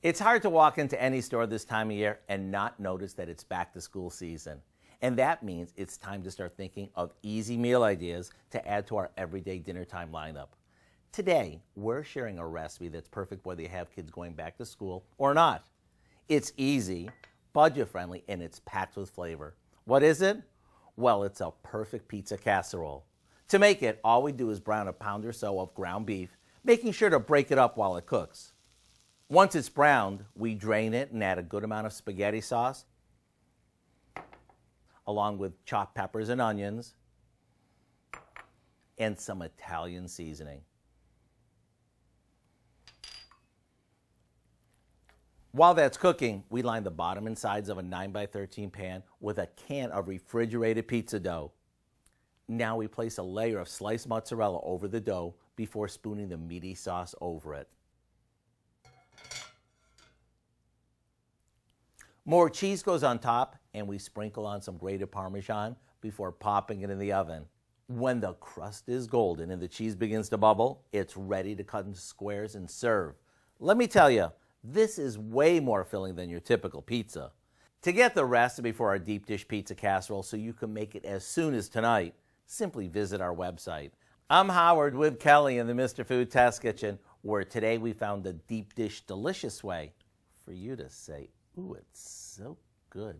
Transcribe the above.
It's hard to walk into any store this time of year and not notice that it's back to school season. And that means it's time to start thinking of easy meal ideas to add to our everyday dinner time lineup. Today, we're sharing a recipe that's perfect whether you have kids going back to school or not. It's easy, budget-friendly, and it's packed with flavor. What is it? Well, it's a perfect pizza casserole. To make it, all we do is brown a pound or so of ground beef, making sure to break it up while it cooks. Once it's browned, we drain it and add a good amount of spaghetti sauce, along with chopped peppers and onions, and some Italian seasoning. While that's cooking, we line the bottom and sides of a 9x13 pan with a can of refrigerated pizza dough. Now we place a layer of sliced mozzarella over the dough before spooning the meaty sauce over it. More cheese goes on top, and we sprinkle on some grated parmesan before popping it in the oven. When the crust is golden and the cheese begins to bubble, it's ready to cut into squares and serve. Let me tell you, this is way more filling than your typical pizza. To get the recipe for our deep dish pizza casserole so you can make it as soon as tonight, simply visit our website. I'm Howard with Kelly in the Mr. Food Test Kitchen, where today we found the deep dish delicious way for you to say, ooh, it's so good.